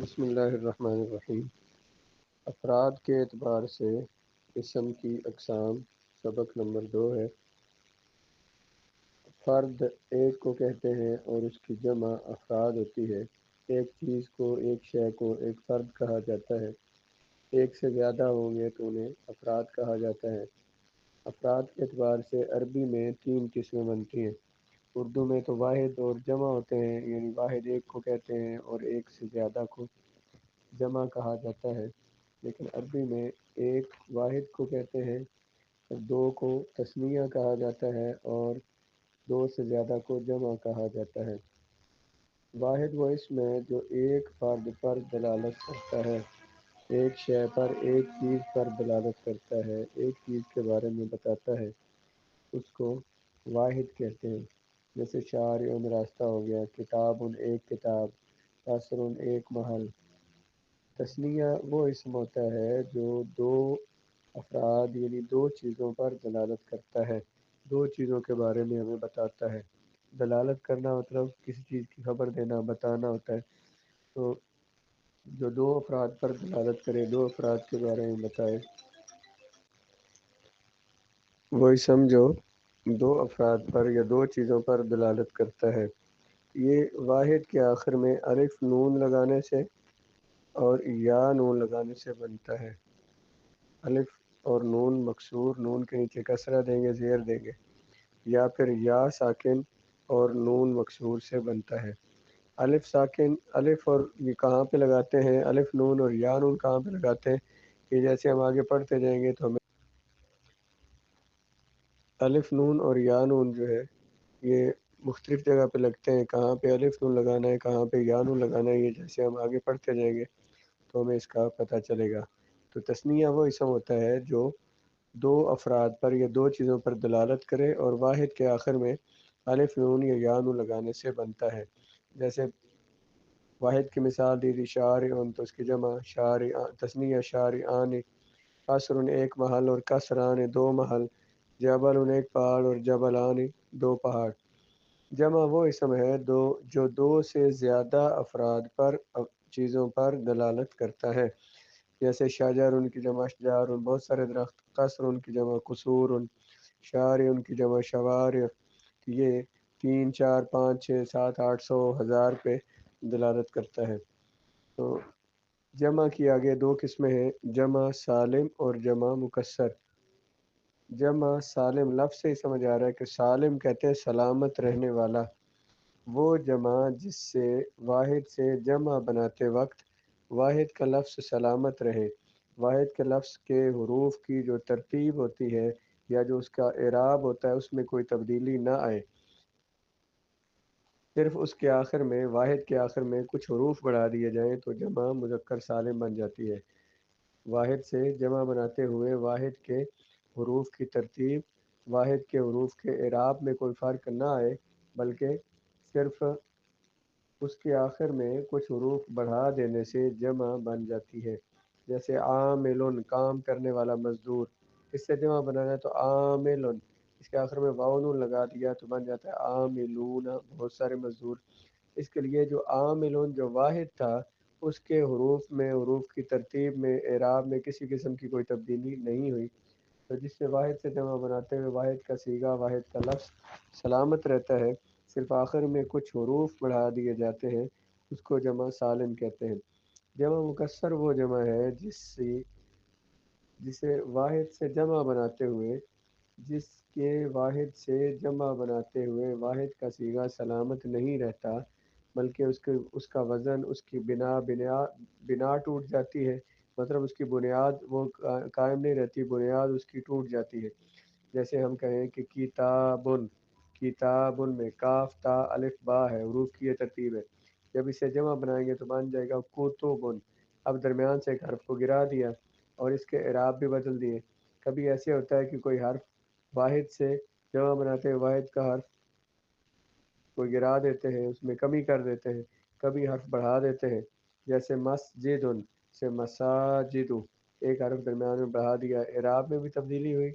بسم اللہ الرحمن الرحیم۔ افراد کے اعتبار سے اسم کی اقسام۔ سبق نمبر 2 ہے۔ فرد ایک کو کہتے ہیں اور اس کی جمع افراد ہوتی ہے۔ ایک چیز کو، ایک شے کو ایک فرد کہا جاتا ہے۔ ایک سے زیادہ ہوں گے تو انہیں افراد کہا جاتا ہے۔ افراد کے اعتبار سے عربی میں 3 قسمیں بنتی ہیں۔ اردو میں تو واحد اور جمع ہوتے ہیں، یعنی واحد ایک کو کہتے ہیں اور ایک سے زیادہ کو جمع کہا جاتا ہے، لیکن عربی میں ایک واحد کو کہتے ہیں اور دو کو تثنیہ کہا جاتا ہے اور دو سے زیادہ کو جمع کہا جاتا ہے۔ واحد وہ اسم ہے جو ایک فرد پر دلالت کرتا ہے، ایک شے پر، ایک چیز پر دلالت کرتا ہے، ایک چیز کے بارے میں بتاتا ہے، اس کو واحد کہتے ہیں۔ جیسے شارع راستہ ہو گیا، کتاب ایک کتاب، قصر ایک محل۔ تثنیہ وہ اسم ہوتا ہے جو دو افراد یعنی دو چیزوں پر دلالت کرتا ہے، دو چیزوں کے بارے میں ہمیں بتاتا ہے۔ دلالت کرنا مطلب کسی چیز کی خبر دینا، بتانا ہوتا ہے۔ تو جو دو افراد پر دلالت کرے، دو افراد کے بارے میں بتائے، وہ اسم جو دو افراد پر یا دو چیزوں پر دلالت کرتا ہے، یہ واحد کے آخر میں الف نون لگانے سے اور یا نون لگانے سے بنتا ہے۔ الف اور نون مکسور، نون کے نیچے کسرہ دیں گے، زیر دیں گے، یا پھر یا ساکن اور نون مکسور سے بنتا ہے۔ الف ساکن، الف اور یہ کہاں پہ لگاتے ہیں، الف نون اور یا نون کہاں پہ لگاتے ہیں، یہ جیسے ہم آگے پڑھتے جائیں گے تو ہمیں الف نون اور یا نون جو ہے یہ مختلف جگہ پہ لگتے ہیں، کہاں پہ الف نون لگانا ہے، کہاں پہ یا نون لگانا ہے، یہ جیسے ہم آگے پڑھتے جائیں گے تو ہمیں اس کا پتہ چلے گا۔ تو تثنیہ وہ اسم ہوتا ہے جو دو افراد پر یا دو چیزوں پر دلالت کرے اور واحد کے آخر میں الف نون یا یا نون لگانے سے بنتا ہے۔ جیسے واحد کی مثال دی تھی شارعن، تو اس کی جمع تثنیہ شارعان، قصر ایک محل اور قصران دو محل، جبل ایک پہاڑ اور جبلان دو پہاڑ۔ جمع وہ اسم ہے جو دو سے زیادہ افراد پر چیزوں پر دلالت کرتا ہے۔ جیسے شجر ان کی جمع اشجار، بہت سارے درخت، قصر ان کی جمع قصور، شارع ان کی جمع شوارع۔ یہ 3 4 5 6 7 800 1000 پہ دلالت کرتا ہے۔ تو جمع کی آگے دو قسمیں ہیں، جمع سالم اور جمع مکسر۔ جمع سالم لفظ سے ہی سمجھ آ رہا ہے کہ سالم کہتے ہیں سلامت رہنے والا، وہ جمع جس سے واحد سے جمع بناتے وقت واحد کا لفظ سلامت رہے، واحد کے لفظ کے حروف کی جو ترتیب ہوتی ہے یا جو اس کا اعراب ہوتا ہے اس میں کوئی تبدیلی نہ آئے، صرف اس کے آخر میں، واحد کے آخر میں کچھ حروف بڑھا دیے جائیں تو جمع مذکر سالم بن جاتی ہے۔ واحد سے جمع بناتے ہوئے واحد کے حروف کی ترتیب، واحد کے حروف کے اعراب میں کوئی فرق نہ آئے، بلکہ صرف اس کے آخر میں کچھ حروف بڑھا دینے سے جمع بن جاتی ہے۔ جیسے عاملن کام کرنے والا مزدور، اس سے جمع بنانا ہے تو عاملن، اس کے آخر میں واو نون لگا دیا تو بن جاتا ہے عاملون بہت سارے مزدور۔ اس کے لیے جو عاملن جو واحد تھا اس کے حروف میں، حروف کی ترتیب میں، اعراب میں کسی قسم کی کوئی تبدیلی نہیں ہوئی، تو جس سے واحد سے جمع بناتے ہوئے واحد کا صیغہ، واحد کا لفظ سلامت رہتا ہے، صرف آخر میں کچھ حروف بڑھا دیے جاتے ہیں، اس کو جمع سالم کہتے ہیں۔ جمع مکسر وہ جمع ہے جسے واحد سے جمع بناتے ہوئے، جس کے واحد سے جمع بناتے ہوئے واحد کا صیغہ سلامت نہیں رہتا، بلکہ اس کا وزن، اس کی بنا ٹوٹ جاتی ہے، مطلب اس کی بنیاد وہ قائم نہیں رہتی، بنیاد اس کی ٹوٹ جاتی ہے۔ جیسے ہم کہیں کہ کتابن، کتابن میں کاف تا الف با ہے، حروف کی یہ ترتیب ہے، جب اسے جمع بنائیں گے تو بن جائے گا کتبن۔ اب درمیان سے ایک حرف کو گرا دیا اور اس کے اعراب بھی بدل دیے۔ کبھی ایسے ہوتا ہے کہ کوئی حرف واحد سے جمع بناتے ہیں، واحد کا حرف کوئی گرا دیتے ہیں، اس میں کمی کر دیتے ہیں، کبھی حرف بڑھا دیتے ہیں، جیسے مسجدن سے مساجد، ایک حرف درمیان میں بڑھا دیا، اعراب میں بھی تبدیلی ہوئی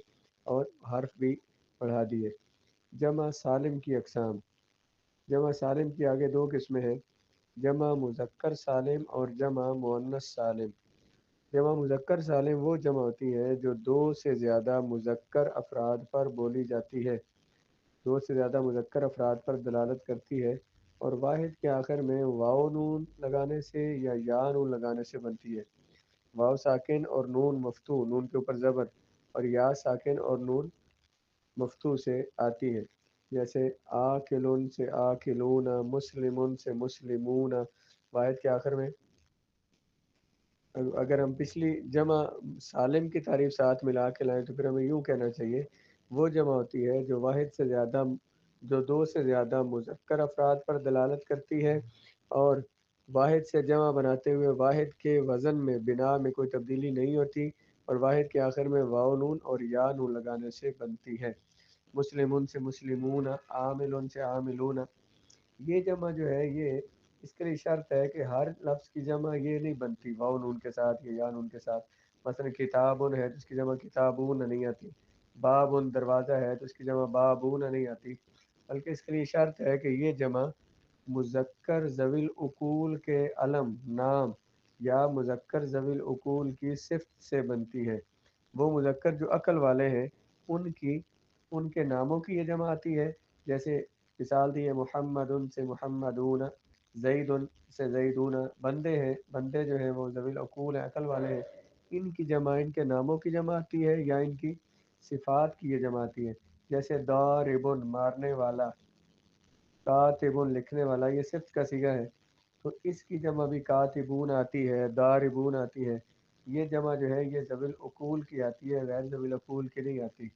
اور حرف بھی بڑھا دیے۔ جمع سالم کی اقسام۔ جمع سالم کی آگے دو قسمیں ہیں، جمع مذکر سالم اور جمع مؤنث سالم۔ جمع مذکر سالم وہ جمع ہوتی ہے جو دو سے زیادہ مذکر افراد پر بولی جاتی ہے، دو سے زیادہ مذکر افراد پر دلالت کرتی ہے، اور واحد کے آخر میں واو نون لگانے سے یا یا نون لگانے سے بنتی ہے۔ واو ساکن اور نون مفتوح، نون کے اوپر زبر، اور یا ساکن اور نون مفتوح سے آتی ہے، جیسے آکلون سے آکلون، مسلمون سے مسلمون۔ واحد کے آخر میں اگر ہم پچھلی جمع سالم کی تعریف ساتھ ملا کے لائیں تو پھر ہمیں یوں کہنا چاہیے، وہ جمع ہوتی ہے جو واحد سے زیادہ، جو دو سے زیادہ مذکر افراد پر دلالت کرتی ہے، اور واحد سے جمع بناتے ہوئے واحد کے وزن میں بنا میں کوئی تبدیلی نہیں ہوتی، اور واحد کے آخر میں واو نون اور یا نون لگانے سے بنتی ہے۔ مسلمون سے مسلمون، عاملون سے عاملون۔ یہ جمع جو ہے یہ اس کے لیے شرط ہے کہ ہر لفظ کی جمع یہ نہیں بنتی واو نون کے ساتھ یا یا نون کے ساتھ۔ مثلا کتابن ہے تو اس کی جمع کتابون نہیں آتی، بابن دروازہ ہے تو اس کی جمع بابون نہیں آتی، بلکہ اس کے لیے شرط ہے کہ یہ جمع مذکر ذوی العقول کے علم نام یا مذکر ذوی العقول کی صفت سے بنتی ہے۔ وہ مذکر جو عقل والے ہیں ان کی، ان کے ناموں کی یہ جمع آتی ہے، جیسے مثال دی ہے محمد سے محمدون، زید سے زیدون۔ بندے ہیں، بندے جو ہیں وہ ذوی العقول ہیں، عقل والے ہیں، ان کی جمع ان کے ناموں کی جمع آتی ہے یا ان کی صفات کی یہ جمع آتی ہے، جیسے ضاربن مارنے والا، کاتبن لکھنے والا، یہ صفت کا صیغہ ہے تو اس کی جمع بھی کاتبون آتی ہے، ضاربون آتی ہے۔ یہ جمع جو ہے یہ ذوی العقول کی آتی ہے، غیر ذوی العقول کی نہیں آتی،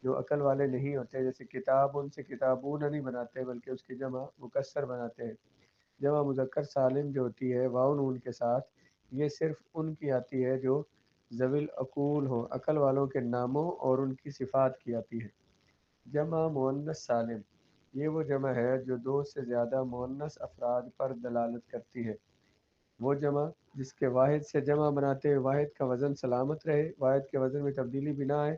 جو عقل والے نہیں ہوتے، جیسے کتاب ان سے کتابون نہیں بناتے بلکہ اس کی جمع مکسر بناتے ہیں۔ جمع مذکر سالم جو ہوتی ہے واو نون کے ساتھ، یہ صرف ان کی آتی ہے جو ذوی العقول ہوں، عقل والوں کے ناموں اور ان کی صفات کی آتی ہے۔ جمع مؤنث سالم یہ وہ جمع ہے جو دو سے زیادہ مؤنث افراد پر دلالت کرتی ہے، وہ جمع جس کے واحد سے جمع بناتے ہوئے واحد کا وزن سلامت رہے، واحد کے وزن میں تبدیلی بھی نہ آئے،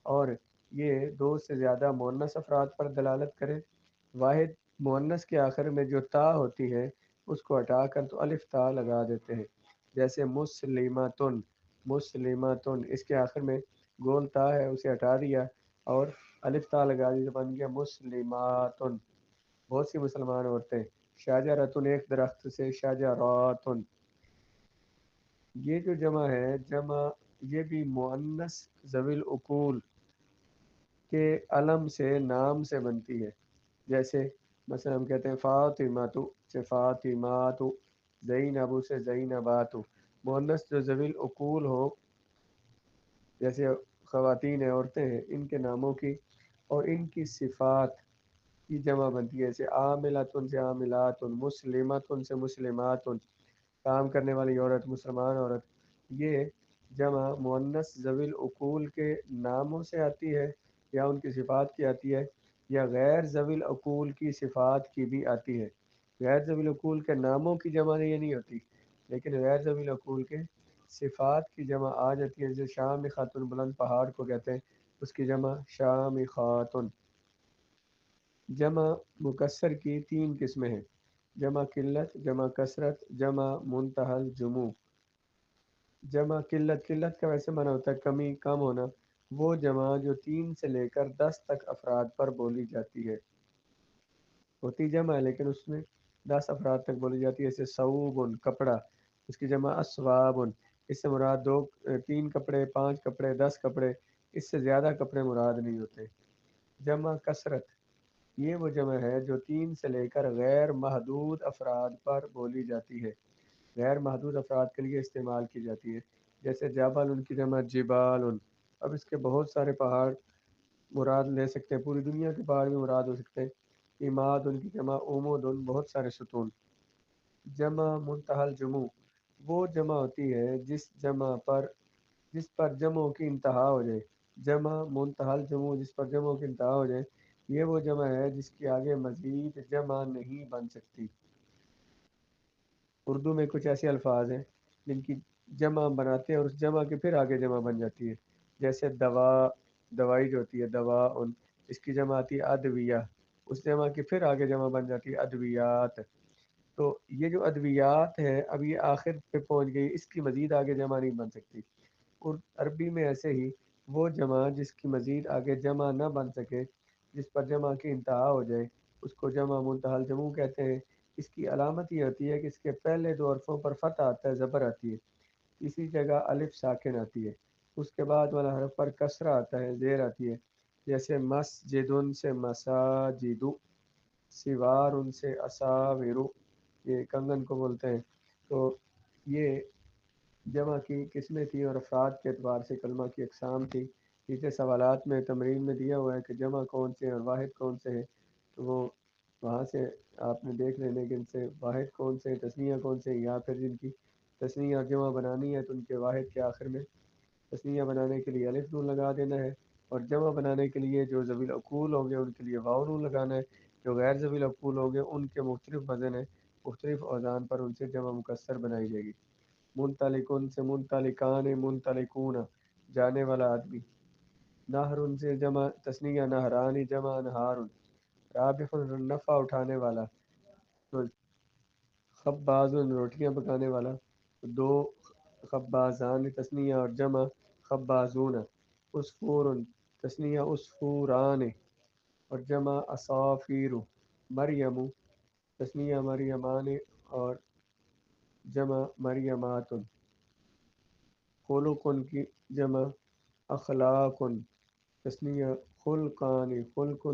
اور یہ دو سے زیادہ مؤنث افراد پر دلالت کرے۔ واحد مؤنث کے آخر میں جو تا ہوتی ہے اس کو ہٹا کر تو الف تا لگا دیتے ہیں، جیسے مسلماتن، مسلماتن، اس کے آخر میں گول تا ہے اسے ہٹا دیا اور الف تا لگا دی تو بن گیا مسلماتن۔ بہت سی مسلمان عورتیں، شاجراتن ایک درخت سے شاجراتن۔ یہ جو جمع ہے جمع یہ بھی مؤنث ذوی العقول کے علم سے نام سے بنتی ہے، جیسے مثلا ہم کہتے ہیں فاطمہ سے فاطمات، زینب سے زینبات۔ مؤنث جو ذوی العقول ہو جیسے خواتین ہیں، عورتیں ہیں، ان کے ناموں کی اور ان کی صفات کی جمع بنتی ہے، جیسے عاملاتن سے عاملات، مسلماتن سے مسلمات، کام کرنے والی عورت، مسلمان عورت۔ یہ جمع مؤنث ذوی العقول کے ناموں سے آتی ہے یا ان کی صفات کی آتی ہے، یا غیر ذوی العقول کی صفات کی بھی آتی ہے۔ غیر ذوی العقول کے ناموں کی جمع یہ نہیں ہوتی، لیکن غیر ذوی العقول کے صفات کی جمع آ جاتی ہے، جیسے شام خاتون، بلند پہاڑ کو کہتے ہیں، اس کی جمع شام خاتون۔ جمع مکسر کی تین قسمیں ہیں، جمع قلت، جمع کثرت، جمع منتہی الجموع۔ جمع قلت، قلت کا ویسے معنی ہوتا ہے کمی، کم ہونا، وہ جمع جو 3 سے لے کر 10 تک افراد پر بولی جاتی ہے، ہوتی جمع ہے لیکن اس میں 10 افراد تک بولی جاتی ہے، جیسے ثوبن کپڑا، اس کی جمع اسوابن، اس سے مراد 2 3 کپڑے، 5 کپڑے، 10 کپڑے، اس سے زیادہ کپڑے مراد نہیں ہوتے۔ جمع کثرت یہ وہ جمع ہے جو 3 سے لے کر غیر محدود افراد پر بولی جاتی ہے، غیر محدود افراد کے لیے استعمال کی جاتی ہے، جیسے جبل ان کی جمع جبال۔ اب اس کے بہت سارے پہاڑ مراد لے سکتے ہیں، پوری دنیا کے پہاڑ بھی مراد ہو سکتے ہیں۔ اماد ان کی جمع امود، بہت سارے ستون۔ جمع منتہی الجموع وہ جمع ہوتی ہے جس پر جمعوں کی انتہا ہو جائے، جمع منتہی الجموع جس پر جمعوں کی انتہا ہو جائے، یہ وہ جمع ہے جس کے آگے مزید جمع نہیں بن سکتی۔ اردو میں کچھ ایسے الفاظ ہیں جن کی جمع بناتے ہیں اور اس جمع کے پھر آگے جمع بن جاتی ہے، جیسے دوا، دوائی جو ہوتی ہے دوا ان، اس کی جمع آتی ہے ادویہ، اس جمع کے پھر آگے جمع بن جاتی ہے ادویات۔ تو یہ جو ادویات ہے اب یہ آخر پہ پہنچ گئی، اس کی مزید آگے جمع نہیں بن سکتی۔ اور عربی میں ایسے ہی وہ جمع جس کی مزید آگے جمع نہ بن سکے، جس پر جمع کی انتہا ہو جائے، اس کو جمع منتہی الجموع کہتے ہیں۔ اس کی علامت یہ ہوتی ہے کہ اس کے پہلے دو حرفوں پر فتح آتا ہے، زبر آتی ہے، اسی جگہ الف ساکن آتی ہے، اس کے بعد والا حرف پر کسرہ آتا ہے، زیر آتی ہے، جیسے مسجدن سے مساجدو، سوار ان سے اساورو، یہ کنگن کو بولتے ہیں۔ تو یہ جمع کی قسمیں تھیں اور افراد کے اعتبار سے کلمہ کی اقسام تھی۔ پیچھے سوالات میں تمرین میں دیا ہوا ہے کہ جمع کون سے ہیں اور واحد کون سے ہیں، تو وہ وہاں سے آپ نے دیکھ لینے کہ ان سے واحد کون سے ہیں، تثنیہ کون سے ہیں، یا پھر جن کی تثنیہ اور جمع بنانی ہے تو ان کے واحد کے آخر میں تثنیہ بنانے کے لیے الف نون لگا دینا ہے، اور جمع بنانے کے لیے جو ذوی العقول ہوں گے ان کے لیے واو نون لگانا ہے، جو غیر ذوی العقول ہوں گے ان کے مختلف وزن ہیں، مختلف اوزان پر ان سے جمع مکسر بنائی جائے گی۔ منطلقن سے منطلقان، منطلقون جانے والا آدمی۔ نہر سے جمع تثنیہ نہرانی، جمع انہار۔ رابح نفع اٹھانے والا، تو خباز روٹیاں پکانے والا، دو خبازان تثنیہ اور جمع خبازون۔ عصفور تثنیہ عصفوران اور جمع اصافیر۔ مریم تثنیہ مریمان اور جمع مریمات۔ خلق کی جمع اخلاق، تثنیہ خلقان، خلق